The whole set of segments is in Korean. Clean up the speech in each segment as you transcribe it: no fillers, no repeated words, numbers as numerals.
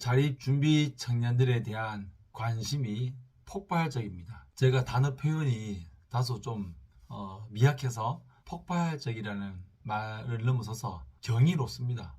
자립준비 청년들에 대한 관심이 폭발적입니다. 제가 단어 표현이 다소 좀 미약해서 폭발적이라는 말을 넘어서서 경이롭습니다.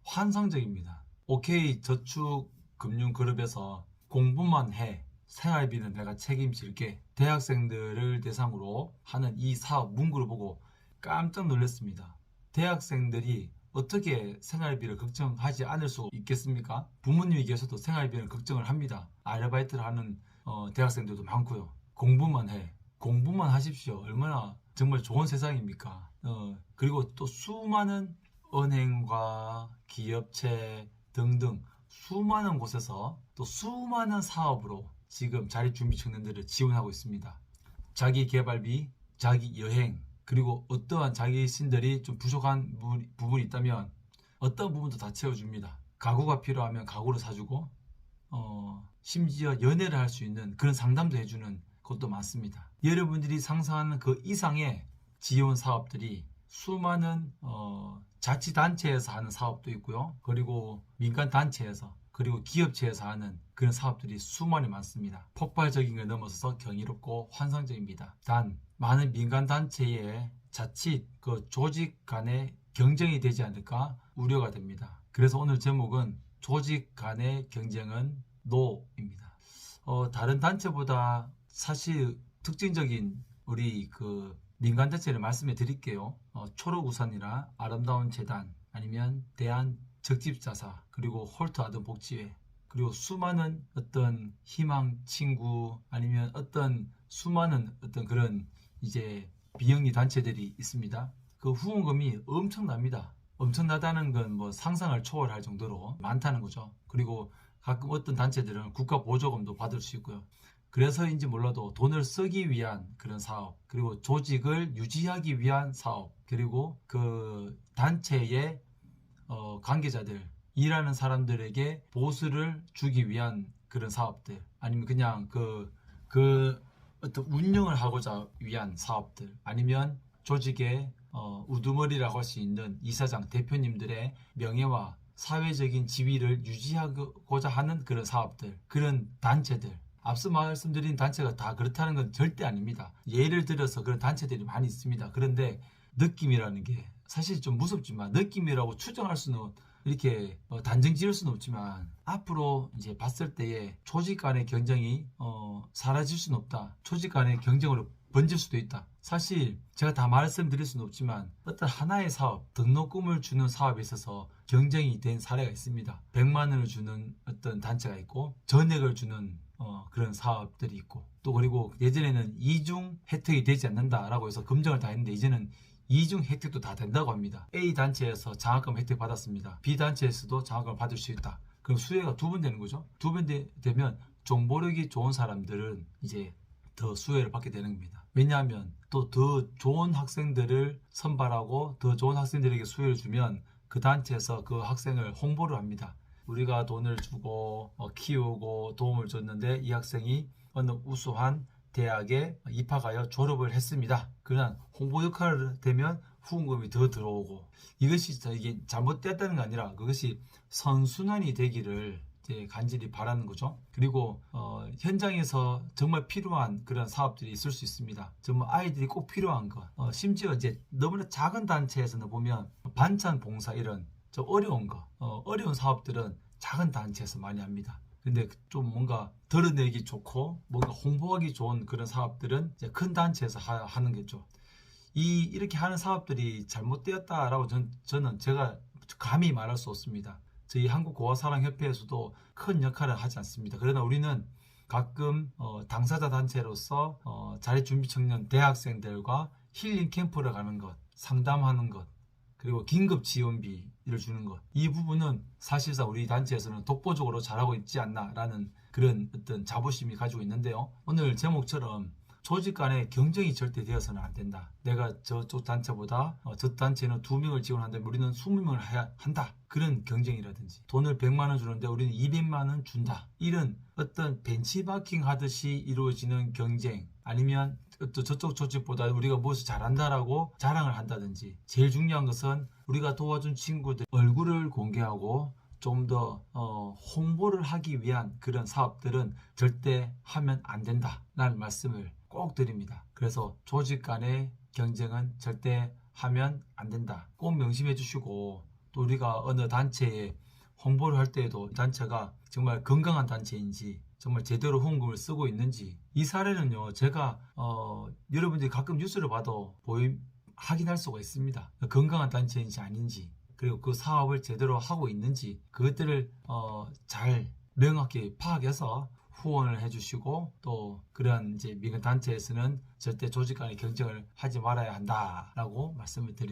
환상적입니다. OK 저축금융그룹에서 공부만 해, 생활비는 내가 책임질게, 대학생들을 대상으로 하는 이 사업 문구를 보고 깜짝 놀랐습니다. 대학생들이 어떻게 생활비를 걱정하지 않을 수 있겠습니까? 부모님이 계셔도 생활비를 걱정을 합니다. 아르바이트를 하는 대학생들도 많고요. 공부만 해, 공부만 하십시오. 얼마나 정말 좋은 세상입니까? 그리고 또 수많은 은행과 기업체 등등 수많은 곳에서 또 수많은 사업으로 지금 자립준비 청년들을 지원하고 있습니다. 자기 개발비, 자기 여행, 그리고 어떠한 자기신들이 좀 부족한 부분이 있다면 어떤 부분도 다 채워줍니다. 가구가 필요하면 가구를 사주고 심지어 연애를 할 수 있는 그런 상담도 해주는 것도 많습니다. 여러분들이 상상하는 그 이상의 지원 사업들이 수많은 자치단체에서 하는 사업도 있고요. 그리고 민간단체에서 그리고 기업체에서 하는 그런 사업들이 수많이 많습니다. 폭발적인 걸 넘어서서 경이롭고 환상적입니다. 단 많은 민간단체의 자칫 그 조직 간의 경쟁이 되지 않을까 우려가 됩니다. 그래서 오늘 제목은 조직 간의 경쟁은 NO입니다. 다른 단체보다 사실 특징적인 우리 그 민간단체를 말씀해 드릴게요. 초록우산이나 아름다운 재단, 아니면 대한적집자사, 그리고 홀트 아동복지회, 그리고 수많은 어떤 희망 친구, 아니면 어떤 수많은 어떤 그런 이제 비영리 단체들이 있습니다. 그 후원금이 엄청납니다. 엄청나다는 건 뭐 상상을 초월할 정도로 많다는 거죠. 그리고 가끔 어떤 단체들은 국가 보조금도 받을 수 있고요. 그래서인지 몰라도 돈을 쓰기 위한 그런 사업, 그리고 조직을 유지하기 위한 사업, 그리고 그 단체의 관계자들, 일하는 사람들에게 보수를 주기 위한 그런 사업들, 아니면 그냥 그 어떤 운영을 하고자 위한 사업들, 아니면 조직의 우두머리라고 할 수 있는 이사장, 대표님들의 명예와 사회적인 지위를 유지하고자 하는 그런 사업들, 그런 단체들. 앞서 말씀드린 단체가 다 그렇다는 건 절대 아닙니다. 예를 들어서 그런 단체들이 많이 있습니다. 그런데 느낌이라는 게 사실 좀 무섭지만, 느낌이라고 추정할 수는 이렇게 단정 지을 수는 없지만, 앞으로 이제 봤을 때에 조직 간의 경쟁이 사라질 수는 없다. 조직 간의 경쟁으로 번질 수도 있다. 사실 제가 다 말씀드릴 수는 없지만 어떤 하나의 사업, 등록금을 주는 사업에 있어서 경쟁이 된 사례가 있습니다. 100만 원을 주는 어떤 단체가 있고, 전액을 주는 그런 사업들이 있고, 또 그리고 예전에는 이중 혜택이 되지 않는다라고 해서 검증을 다 했는데, 이제는 이중 혜택도 다 된다고 합니다. A 단체에서 장학금 혜택 받았습니다. B 단체에서도 장학금을 받을 수 있다. 그럼 수혜가 두 번 되는 거죠. 두 번 되면 정보력이 좋은 사람들은 이제 더 수혜를 받게 되는 겁니다. 왜냐하면 또 더 좋은 학생들을 선발하고 더 좋은 학생들에게 수혜를 주면 그 단체에서 그 학생을 홍보를 합니다. 우리가 돈을 주고 키우고 도움을 줬는데 이 학생이 어느 우수한 대학에 입학하여 졸업을 했습니다. 그러나 홍보 역할을 되면 후원금이 더 들어오고, 이것이 이게 잘못됐다는 게 아니라 그것이 선순환이 되기를 간절히 바라는 거죠. 그리고 현장에서 정말 필요한 그런 사업들이 있을 수 있습니다. 정말 아이들이 꼭 필요한 것, 심지어 이제 너무나 작은 단체에서는 보면 반찬 봉사, 이런 좀 어려운 거, 어려운 사업들은 작은 단체에서 많이 합니다. 근데 좀 뭔가 드러내기 좋고 뭔가 홍보하기 좋은 그런 사업들은 이제 큰 단체에서 하는 거죠. 이렇게 하는 사업들이 잘못되었다라고 저는 제가 감히 말할 수 없습니다. 저희 한국고아사랑협회에서도 큰 역할을 하지 않습니다. 그러나 우리는 가끔 당사자 단체로서 자립준비 청년 대학생들과 힐링 캠프를 가는 것, 상담하는 것, 그리고 긴급 지원비를 주는 것, 이 부분은 사실상 우리 단체에서는 독보적으로 잘하고 있지 않나라는 그런 어떤 자부심이 가지고 있는데요. 오늘 제목처럼 조직 간의 경쟁이 절대 되어서는 안 된다. 내가 저쪽 단체보다 저 단체는 2명을 지원한다면 우리는 20명을 해야 한다. 그런 경쟁이라든지, 돈을 100만 원 주는데 우리는 200만 원 준다. 이런 어떤 벤치마킹 하듯이 이루어지는 경쟁, 아니면 또 저쪽 조직보다 우리가 무엇을 잘한다라고 자랑을 한다든지, 제일 중요한 것은 우리가 도와준 친구들 얼굴을 공개하고 좀 더 홍보를 하기 위한 그런 사업들은 절대 하면 안 된다라는 말씀을 꼭 드립니다. 그래서 조직 간의 경쟁은 절대 하면 안 된다. 꼭 명심해 주시고, 또 우리가 어느 단체에 홍보를 할 때에도 단체가 정말 건강한 단체인지, 정말 제대로 후원금을 쓰고 있는지, 이 사례는요, 제가 여러분들이 가끔 뉴스를 봐도 확인할 수가 있습니다. 건강한 단체인지 아닌지, 그리고 그 사업을 제대로 하고 있는지, 그것들을 잘 명확히 파악해서 후원을 해주시고, 또 그런 이제 민간 단체에서는 절대 조직 간의 경쟁을 하지 말아야 한다라고 말씀을 드립니다.